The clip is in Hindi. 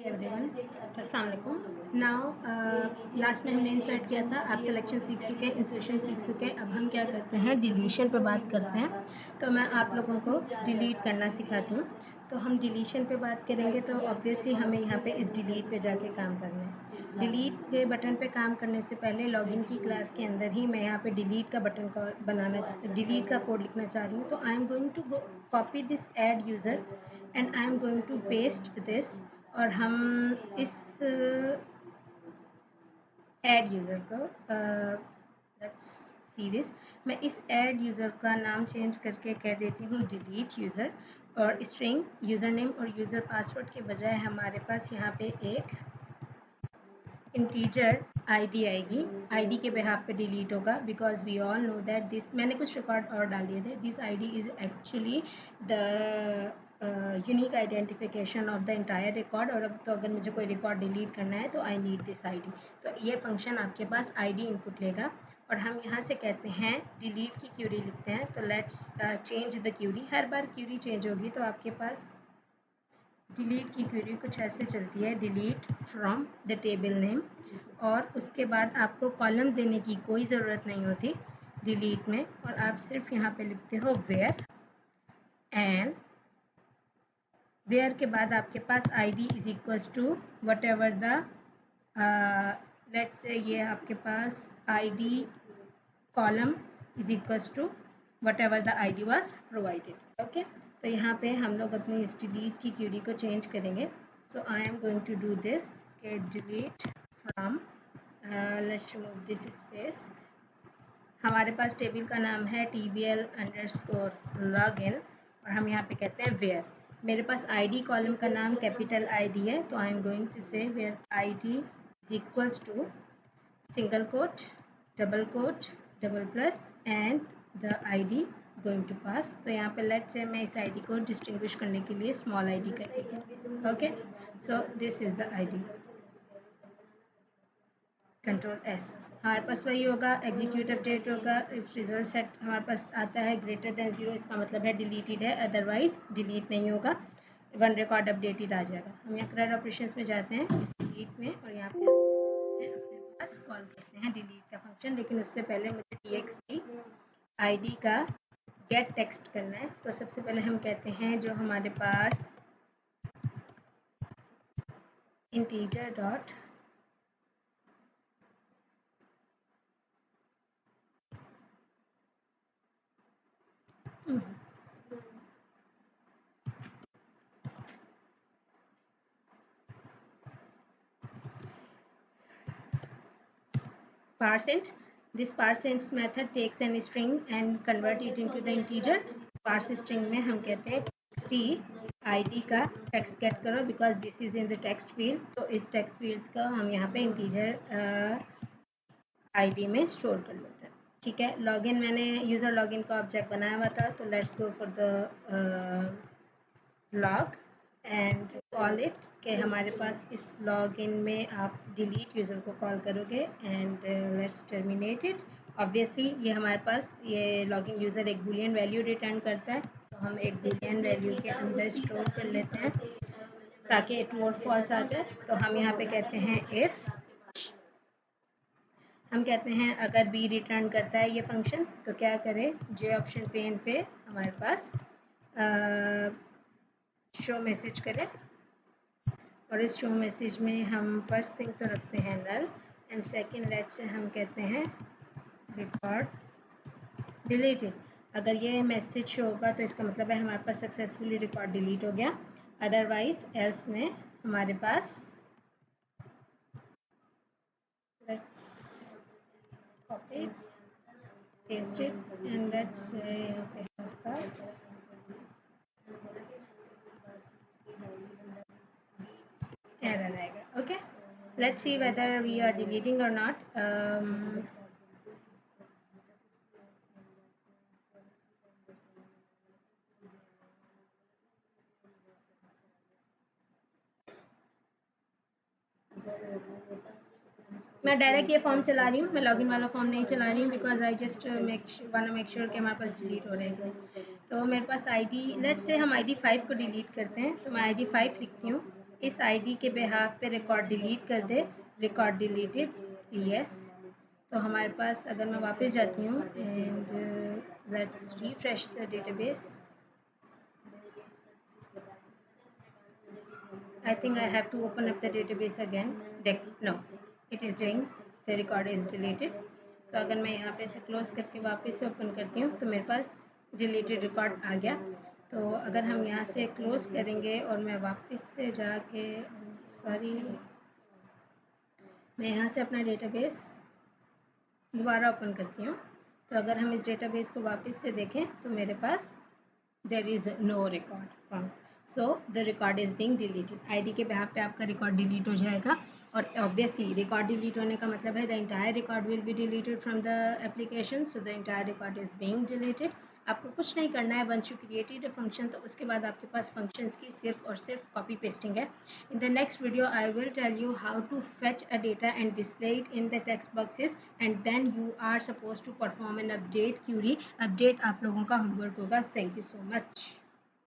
एवरीवन, अस्सलाम वालेकुम। नाउ लास्ट में हमने इंसर्ट किया था, आप सिलेक्शन सीख चुके हैं, इंसर्शन सीख चुके हैं। अब हम क्या करते हैं, डिलीशन पे बात करते हैं। तो मैं आप लोगों को डिलीट करना सिखाती हूँ। तो हम डिलीशन पे बात करेंगे तो ऑब्वियसली हमें यहाँ पे इस डिलीट पे जाके काम करना है। डिलीट के बटन पे काम करने से पहले लॉगिन की क्लास के अंदर ही मैं यहाँ पे डिलीट का बटन डिलीट का कोड लिखना चाह रही हूँ। तो I am going to copy this add user and I am going to paste this. और हम इस ऐड यूज़र को लेट्स सी दिस, मैं इस ऐड यूज़र का नाम चेंज करके कह देती हूँ डिलीट यूज़र। और स्ट्रिंग यूज़र नेम और यूज़र पासवर्ड के बजाय हमारे पास यहाँ पे एक इंटीजर आईडी आएगी। आईडी के बिहाफ पे डिलीट होगा because we all know that this, मैंने कुछ रिकॉर्ड और डाल दिए थे, this ID is actually the unique identification of the entire record. और अब तो अगर मुझे कोई रिकॉर्ड डिलीट करना है तो आई नीड दिस आईडी। तो ये फंक्शन आपके पास आईडी इनपुट लेगा और हम यहाँ से कहते हैं डिलीट की क्यूरी लिखते हैं। तो लेट्स चेंज द क्यूरी। हर बार क्यूरी चेंज होगी तो आपके पास डिलीट की क्वेरी कुछ ऐसे चलती है, delete from the table name. और उसके बाद आपको कॉलम देने की कोई ज़रूरत नहीं होती डिलीट में, और आप सिर्फ यहाँ पे लिखते हो वेयर। एंड वेयर के बाद आपके पास ID is equals to whatever the let's say ये आपके पास ID column is equals to whatever the ID was provided. Okay, तो यहाँ पे हम लोग अपनी इस डिलीट की क्यूरी को चेंज करेंगे। So I am going to do this के delete from let's remove this space. हमारे पास टेबल का नाम है tbl_login और हम यहाँ पे कहते हैं वेयर। मेरे पास आईडी कॉलम का नाम कैपिटल आईडी है, तो I am going to say where ID is equals to single quote, double quote, double plus and the ID going to pass. तो यहाँ पे लेट से मैं इस आईडी को डिस्टिंग्विश करने के लिए स्मॉल आईडी कर देती हूँ। Okay, so this is the ID, control S. हमारे पास वही होगा, एग्जीक्यूट अपडेट होगा। इफ रिजल्ट सेट हमारे पास आता है ग्रेटर देन 0, इसका मतलब है डिलीटेड है, अदरवाइज डिलीट नहीं होगा, वन रिकॉर्ड अपडेटेड आ जाएगा। हम यहाँ क्रेड ऑपरेशंस में जाते हैं इस डिलीट में और यहाँ पे अपने पास कॉल करते हैं डिलीट का फंक्शन। लेकिन उससे पहले मुझे txt id का गेट टेक्स्ट करना है। तो सबसे पहले हम कहते हैं जो हमारे पास integer dot parseInt. This parseInt method takes an string and convert it into the integer. Parse string में हम कहते हैं txt id का text get करो because this is in the text field। तो इस text fields का हम यहाँ पे integer id में स्टोर कर लेते हैं। ठीक है, लॉगिन मैंने यूज़र लॉगिन का ऑब्जेक्ट बनाया हुआ था, तो let's go for the log and call it कि हमारे पास इस लॉगिन में आप डिलीट यूज़र को कॉल करोगे and let's terminate it. Obviously ये हमारे पास ये लॉगिन यूज़र एक बूलियन वैल्यू रिटर्न करता है, तो हम एक बूलियन वैल्यू के अंदर स्टोर कर लेते हैं ताकि ट्रू और फॉल्स आ जाए। तो हम यहाँ पे कहते हैं इफ़, हम कहते हैं अगर बी रिटर्न करता है ये फंक्शन तो क्या करें, जे ऑप्शन पेन पे हमारे पास शो मैसेज करें। और इस शो मैसेज में हम फर्स्ट थिंग तो रखते हैं नल एंड सेकंड लेट से हम कहते हैं रिकॉर्ड डिलीटेड। अगर ये मैसेज शो होगा तो इसका मतलब है हमारे पास सक्सेसफुली रिकॉर्ड डिलीट हो गया, अदरवाइज एल्स में हमारे पास let's copy paste it and let's say हमारे पास error आएगा। Okay, let's see whether we are deleting or not. मैं डायरेक्ट ये फॉर्म चला रही हूँ, मैं लॉगिन वाला फॉर्म नहीं चला रही हूँ because I just make sure कि हमारे पास डिलीट हो रहे हैं। तो मेरे पास आईडी लेट्स से हम आईडी 5 को डिलीट करते हैं, तो मैं आईडी 5 लिखती हूँ इस आईडी के बिहाफ पे रिकॉर्ड डिलीट कर दे, रिकॉर्ड डिलीटेड, यस। तो हमारे पास अगर मैं वापस जाती हूँ and let's refresh the database, I think I have to open up the database again. No, it is doing, the record is deleted. तो अगर मैं यहाँ पे इसे क्लोज करके वापस से ओपन करती हूँ तो मेरे पास डिलीटेड रिकॉर्ड आ गया। तो अगर हम यहाँ से क्लोज करेंगे और मैं वापस से जाके, सॉरी, मैं यहाँ से अपना डेटाबेस दोबारा ओपन करती हूँ। तो अगर हम इस डेटाबेस को वापस से देखें तो मेरे पास there is no record found, so the record is being deleted. ID के बिहाफ पे आपका रिकॉर्ड डिलीट हो जाएगा और ऑब्वियसली रिकॉर्ड डिलीट होने का मतलब है the entire record will be deleted from the application, so the entire record is being deleted. आपको कुछ नहीं करना है, once you created a function तो उसके बाद आपके पास फंक्शंस की सिर्फ और सिर्फ कॉपी पेस्टिंग है। In the next video I will tell you how to fetch a data and display it in the text boxes and then you are suppose to perform an update query. Update आप लोगों का होमवर्क होगा। Thank you so much.